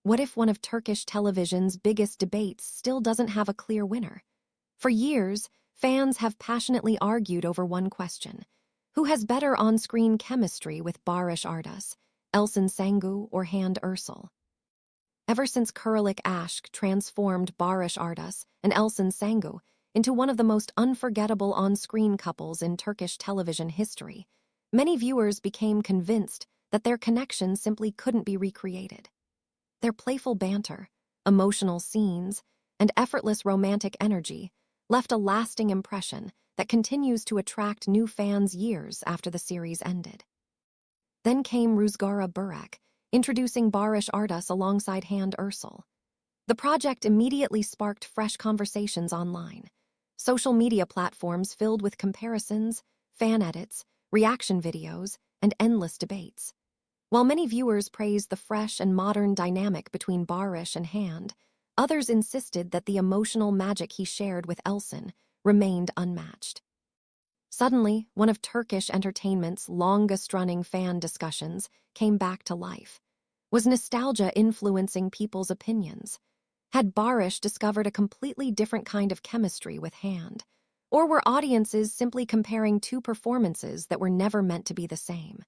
What if one of Turkish television's biggest debates still doesn't have a clear winner? For years, fans have passionately argued over one question: who has better on-screen chemistry with Barış Arduç, Elcin Sangu, or Hande Ercel? Ever since Kiralık Aşk transformed Barış Arduç and Elcin Sangu into one of the most unforgettable on-screen couples in Turkish television history, many viewers became convinced that their connection simply couldn't be recreated. Their playful banter, emotional scenes, and effortless romantic energy left a lasting impression that continues to attract new fans years after the series ended. Then came Ruzgara Birak, introducing Barış Arduç alongside Hande Ercel. The project immediately sparked fresh conversations online. Social media platforms filled with comparisons, fan edits, reaction videos, and endless debates. While many viewers praised the fresh and modern dynamic between Barış and Hande, others insisted that the emotional magic he shared with Elcin remained unmatched. Suddenly, one of Turkish entertainment's longest-running fan discussions came back to life. Was nostalgia influencing people's opinions? Had Barış discovered a completely different kind of chemistry with Hande? Or were audiences simply comparing two performances that were never meant to be the same?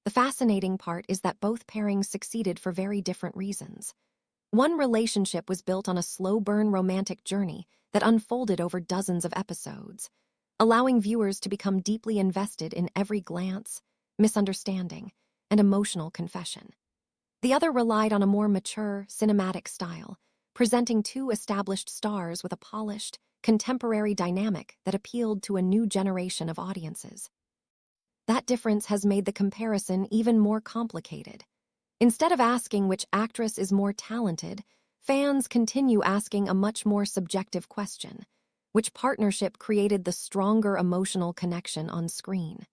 The fascinating part is that both pairings succeeded for very different reasons. One relationship was built on a slow-burn romantic journey that unfolded over dozens of episodes, allowing viewers to become deeply invested in every glance, misunderstanding, and emotional confession. The other relied on a more mature, cinematic style, presenting two established stars with a polished, contemporary dynamic that appealed to a new generation of audiences. That difference has made the comparison even more complicated. Instead of asking which actress is more talented, fans continue asking a much more subjective question: which partnership created the stronger emotional connection on screen?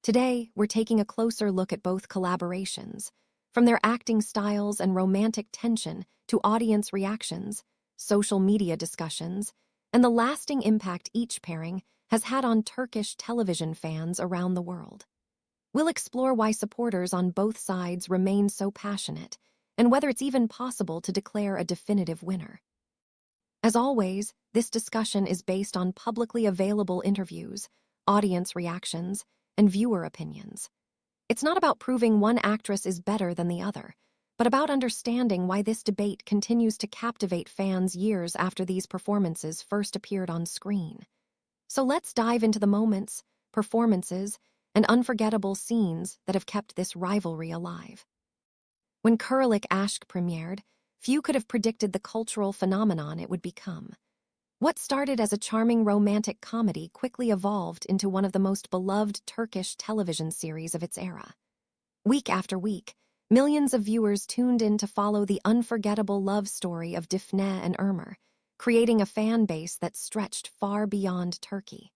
Today, we're taking a closer look at both collaborations, from their acting styles and romantic tension to audience reactions, social media discussions, and the lasting impact each pairing has had on Turkish television fans around the world. We'll explore why supporters on both sides remain so passionate, and whether it's even possible to declare a definitive winner. As always, this discussion is based on publicly available interviews, audience reactions, and viewer opinions. It's not about proving one actress is better than the other, but about understanding why this debate continues to captivate fans years after these performances first appeared on screen. So let's dive into the moments, performances, and unforgettable scenes that have kept this rivalry alive. When Kiralık Aşk premiered, few could have predicted the cultural phenomenon it would become. What started as a charming romantic comedy quickly evolved into one of the most beloved Turkish television series of its era. Week after week, millions of viewers tuned in to follow the unforgettable love story of Defne and Omer, creating a fan base that stretched far beyond Turkey.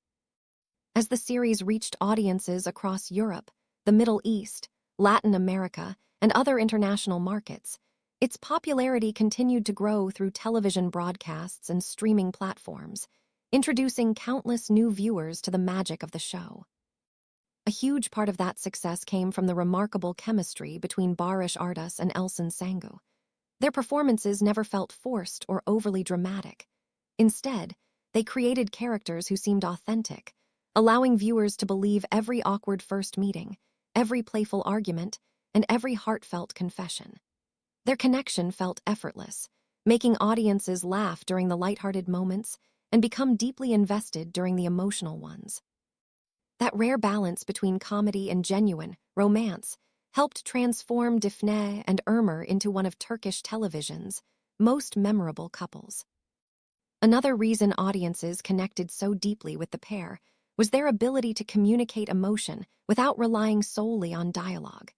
As the series reached audiences across Europe, the Middle East, Latin America, and other international markets, its popularity continued to grow through television broadcasts and streaming platforms, introducing countless new viewers to the magic of the show. A huge part of that success came from the remarkable chemistry between Barış Arduç and Elcin Sangu. Their performances never felt forced or overly dramatic. Instead, they created characters who seemed authentic, allowing viewers to believe every awkward first meeting, every playful argument, and every heartfelt confession. Their connection felt effortless, making audiences laugh during the lighthearted moments and become deeply invested during the emotional ones. That rare balance between comedy and genuine romance helped transform Defne and Omer into one of Turkish television's most memorable couples. Another reason audiences connected so deeply with the pair was their ability to communicate emotion without relying solely on dialogue.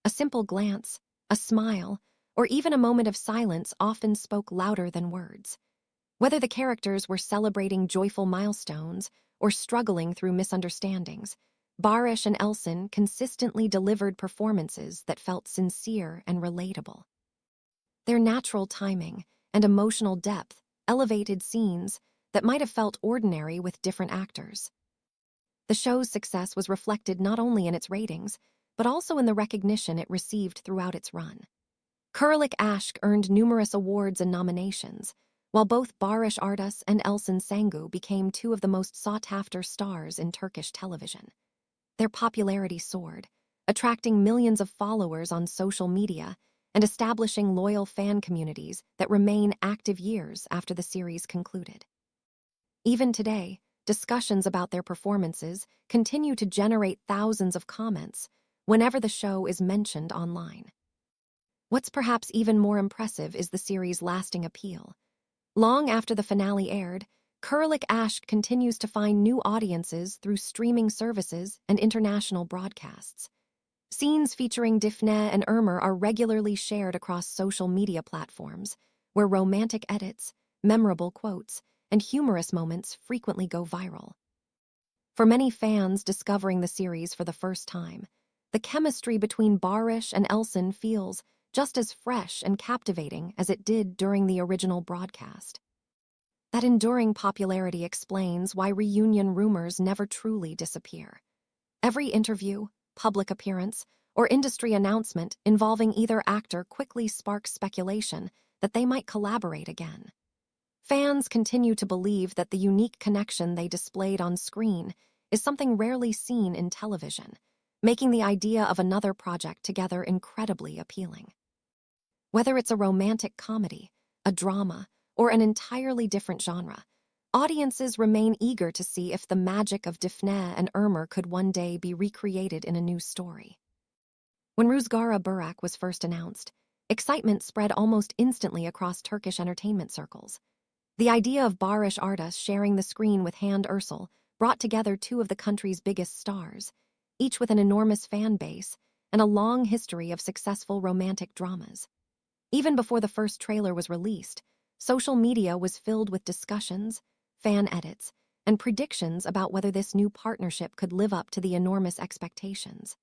A simple glance, a smile, or even a moment of silence often spoke louder than words. Whether the characters were celebrating joyful milestones or struggling through misunderstandings, Barış and Elcin consistently delivered performances that felt sincere and relatable. Their natural timing and emotional depth elevated scenes that might have felt ordinary with different actors. The show's success was reflected not only in its ratings, but also in the recognition it received throughout its run. Kiralık Aşk earned numerous awards and nominations, while both Barış Arduç and Elcin Sangu became two of the most sought-after stars in Turkish television. Their popularity soared, attracting millions of followers on social media and establishing loyal fan communities that remain active years after the series concluded. Even today, discussions about their performances continue to generate thousands of comments whenever the show is mentioned online. What's perhaps even more impressive is the series' lasting appeal. Long after the finale aired, Kiralık Aşk continues to find new audiences through streaming services and international broadcasts. Scenes featuring Defne and Omer are regularly shared across social media platforms, where romantic edits, memorable quotes, and humorous moments frequently go viral. For many fans discovering the series for the first time, the chemistry between Barış and Elcin feels just as fresh and captivating as it did during the original broadcast. That enduring popularity explains why reunion rumors never truly disappear. Every interview, public appearance, or industry announcement involving either actor quickly sparks speculation that they might collaborate again. Fans continue to believe that the unique connection they displayed on screen is something rarely seen in television, making the idea of another project together incredibly appealing. Whether it's a romantic comedy, a drama, or an entirely different genre, audiences remain eager to see if the magic of Defne and Omer could one day be recreated in a new story. When Ruzgara Birak was first announced, excitement spread almost instantly across Turkish entertainment circles. The idea of Barış Arduç sharing the screen with Hande Ercel brought together two of the country's biggest stars, each with an enormous fan base and a long history of successful romantic dramas. Even before the first trailer was released, social media was filled with discussions, fan edits, and predictions about whether this new partnership could live up to the enormous expectations.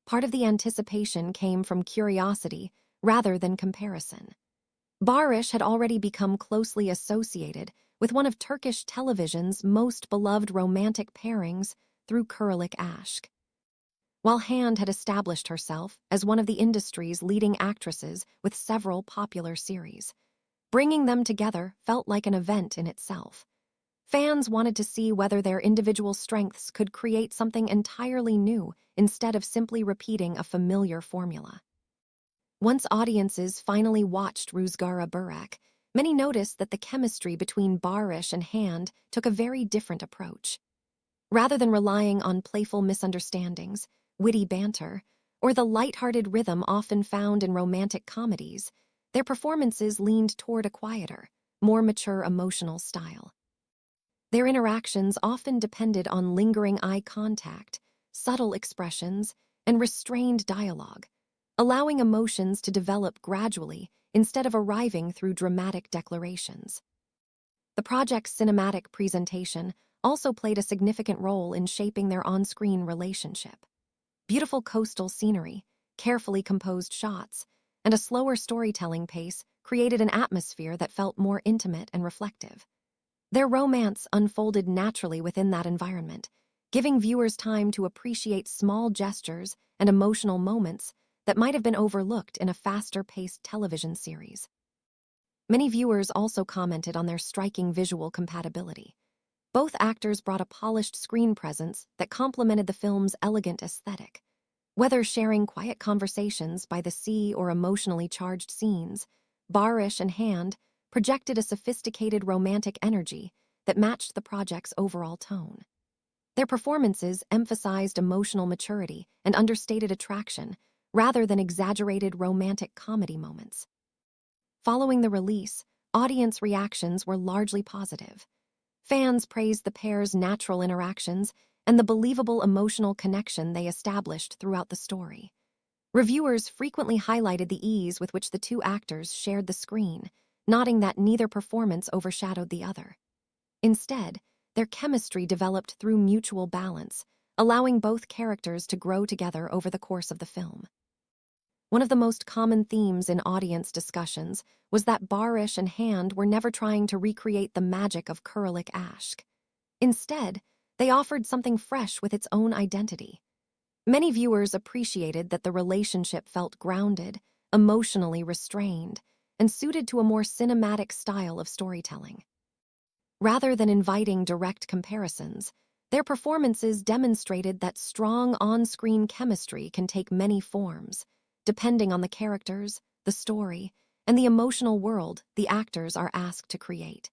Part of the anticipation came from curiosity rather than comparison. Barış had already become closely associated with one of Turkish television's most beloved romantic pairings through Kiralık Aşk. While Hande had established herself as one of the industry's leading actresses with several popular series, bringing them together felt like an event in itself. Fans wanted to see whether their individual strengths could create something entirely new instead of simply repeating a familiar formula. Once audiences finally watched Rüzgara Bırak, many noticed that the chemistry between Barış and Hande took a very different approach. Rather than relying on playful misunderstandings, witty banter, or the light-hearted rhythm often found in romantic comedies, their performances leaned toward a quieter, more mature emotional style. Their interactions often depended on lingering eye contact, subtle expressions, and restrained dialogue, allowing emotions to develop gradually instead of arriving through dramatic declarations. The project's cinematic presentation also played a significant role in shaping their on-screen relationship. Beautiful coastal scenery, carefully composed shots, and a slower storytelling pace created an atmosphere that felt more intimate and reflective. Their romance unfolded naturally within that environment, giving viewers time to appreciate small gestures and emotional moments that might have been overlooked in a faster-paced television series. Many viewers also commented on their striking visual compatibility. Both actors brought a polished screen presence that complemented the film's elegant aesthetic. Whether sharing quiet conversations by the sea or emotionally charged scenes, Barış and Hande projected a sophisticated romantic energy that matched the project's overall tone. Their performances emphasized emotional maturity and understated attraction, rather than exaggerated romantic comedy moments. Following the release, audience reactions were largely positive. Fans praised the pair's natural interactions and the believable emotional connection they established throughout the story. Reviewers frequently highlighted the ease with which the two actors shared the screen, noting that neither performance overshadowed the other. Instead, their chemistry developed through mutual balance, allowing both characters to grow together over the course of the film. One of the most common themes in audience discussions was that Barış and Hande were never trying to recreate the magic of Kiralık Aşk. Instead, they offered something fresh with its own identity. Many viewers appreciated that the relationship felt grounded, emotionally restrained, and suited to a more cinematic style of storytelling. Rather than inviting direct comparisons, their performances demonstrated that strong on-screen chemistry can take many forms, depending on the characters, the story, and the emotional world the actors are asked to create.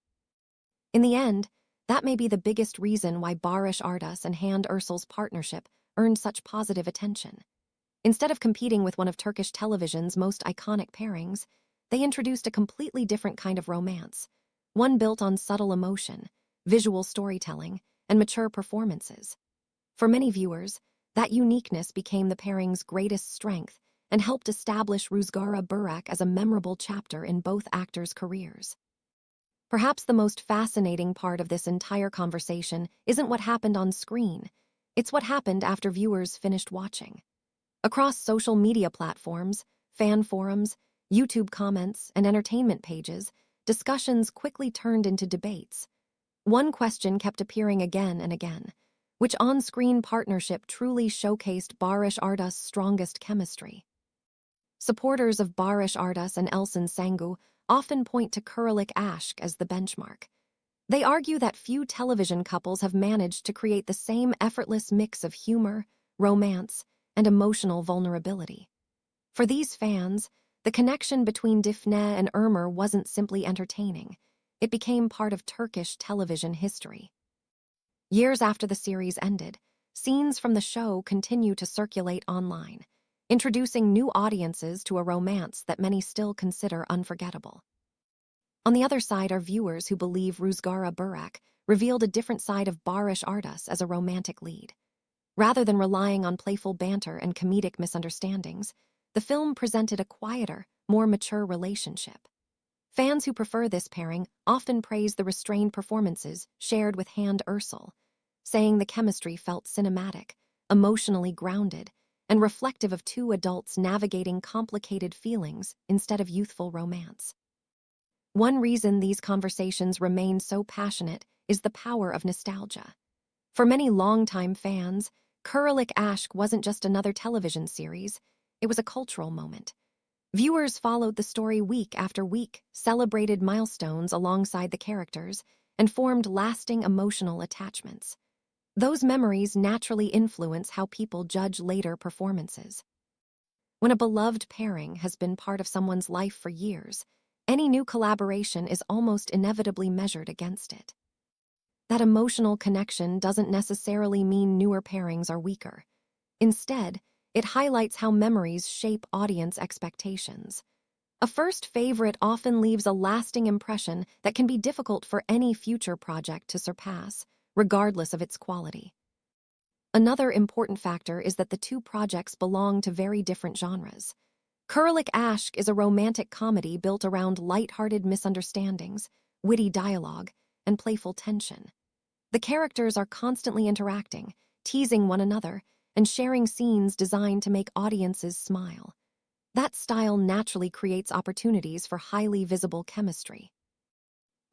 In the end, that may be the biggest reason why Barış Arduç and Hande Erçel's partnership earned such positive attention. Instead of competing with one of Turkish television's most iconic pairings, they introduced a completely different kind of romance, one built on subtle emotion, visual storytelling, and mature performances. For many viewers, that uniqueness became the pairing's greatest strength and helped establish Rüzgara Bırak as a memorable chapter in both actors' careers. Perhaps the most fascinating part of this entire conversation isn't what happened on screen, it's what happened after viewers finished watching. Across social media platforms, fan forums, YouTube comments, and entertainment pages, discussions quickly turned into debates. One question kept appearing again and again: which on-screen partnership truly showcased Barış Arduç's strongest chemistry? Supporters of Barış Arduç and Elcin Sangu often point to Kiralık Aşk as the benchmark. They argue that few television couples have managed to create the same effortless mix of humor, romance, and emotional vulnerability. For these fans, the connection between Defne and Omer wasn't simply entertaining. It became part of Turkish television history. Years after the series ended, scenes from the show continue to circulate online, introducing new audiences to a romance that many still consider unforgettable. On the other side are viewers who believe Ruzgara Birak revealed a different side of Barış Arduç as a romantic lead. Rather than relying on playful banter and comedic misunderstandings, the film presented a quieter, more mature relationship. Fans who prefer this pairing often praise the restrained performances shared with Hande Ercel, saying the chemistry felt cinematic, emotionally grounded, and reflective of two adults navigating complicated feelings instead of youthful romance. One reason these conversations remain so passionate is the power of nostalgia. For many longtime fans, Kiralık Aşk wasn't just another television series, it was a cultural moment. Viewers followed the story week after week, celebrated milestones alongside the characters, and formed lasting emotional attachments. Those memories naturally influence how people judge later performances. When a beloved pairing has been part of someone's life for years, any new collaboration is almost inevitably measured against it. That emotional connection doesn't necessarily mean newer pairings are weaker. Instead, it highlights how memories shape audience expectations. A first favorite often leaves a lasting impression that can be difficult for any future project to surpass, regardless of its quality. Another important factor is that the two projects belong to very different genres. Kiralık Aşk is a romantic comedy built around light-hearted misunderstandings, witty dialogue, and playful tension. The characters are constantly interacting, teasing one another, and sharing scenes designed to make audiences smile. That style naturally creates opportunities for highly visible chemistry.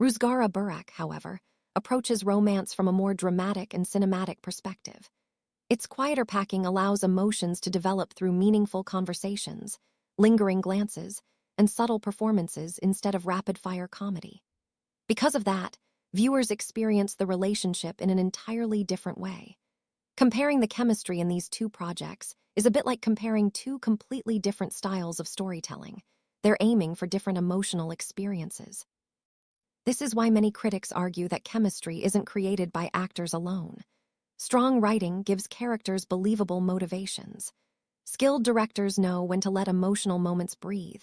Rüzgara Bırak, however, approaches romance from a more dramatic and cinematic perspective. Its quieter packing allows emotions to develop through meaningful conversations, lingering glances, and subtle performances instead of rapid-fire comedy. Because of that, viewers experience the relationship in an entirely different way. Comparing the chemistry in these two projects is a bit like comparing two completely different styles of storytelling. They're aiming for different emotional experiences. This is why many critics argue that chemistry isn't created by actors alone. Strong writing gives characters believable motivations. Skilled directors know when to let emotional moments breathe.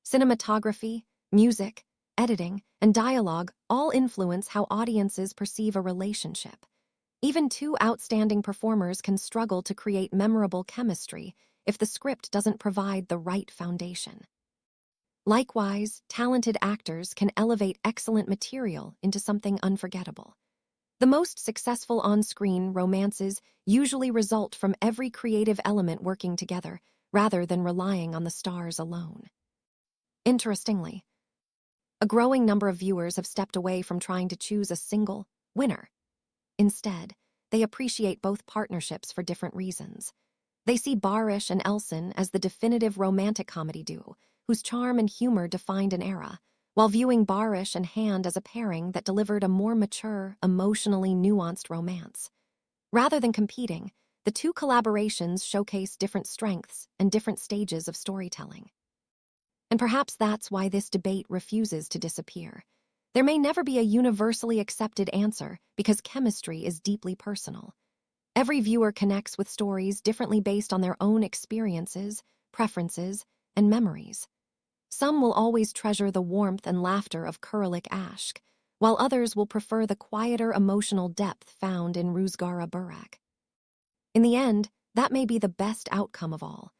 Cinematography, music, editing, and dialogue all influence how audiences perceive a relationship. Even two outstanding performers can struggle to create memorable chemistry if the script doesn't provide the right foundation. Likewise, talented actors can elevate excellent material into something unforgettable. The most successful on-screen romances usually result from every creative element working together, rather than relying on the stars alone. Interestingly, a growing number of viewers have stepped away from trying to choose a single winner. Instead, they appreciate both partnerships for different reasons. They see Barış and Elcin as the definitive romantic comedy duo, whose charm and humor defined an era, while viewing Barış and Hande as a pairing that delivered a more mature, emotionally nuanced romance. Rather than competing, the two collaborations showcase different strengths and different stages of storytelling. And perhaps that's why this debate refuses to disappear. There may never be a universally accepted answer because chemistry is deeply personal. Every viewer connects with stories differently based on their own experiences, preferences, and memories. Some will always treasure the warmth and laughter of Kiralık Aşk, while others will prefer the quieter emotional depth found in Ruzgara Birak. In the end, that may be the best outcome of all.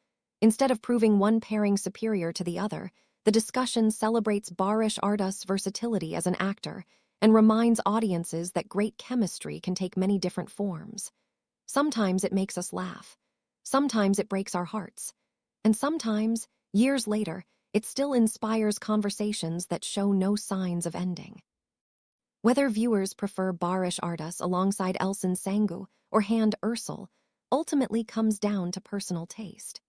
Instead of proving one pairing superior to the other, the discussion celebrates Barış Arduç's versatility as an actor and reminds audiences that great chemistry can take many different forms. Sometimes it makes us laugh, sometimes it breaks our hearts, and sometimes, years later, it still inspires conversations that show no signs of ending. Whether viewers prefer Barış Arduç alongside Elcin Sangu or Hande Erçel ultimately comes down to personal taste.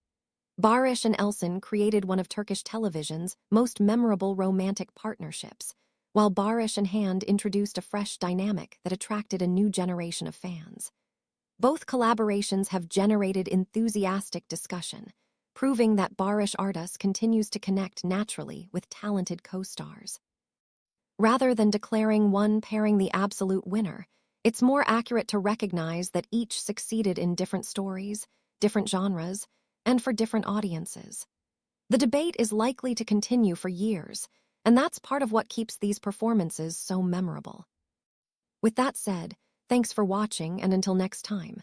Barış and Elcin created one of Turkish television's most memorable romantic partnerships, while Barış and Hande introduced a fresh dynamic that attracted a new generation of fans. Both collaborations have generated enthusiastic discussion, proving that Barış Arduç continues to connect naturally with talented co-stars. Rather than declaring one pairing the absolute winner, it's more accurate to recognize that each succeeded in different stories, different genres, and for different audiences. The debate is likely to continue for years, and that's part of what keeps these performances so memorable. With that said, thanks for watching, and until next time.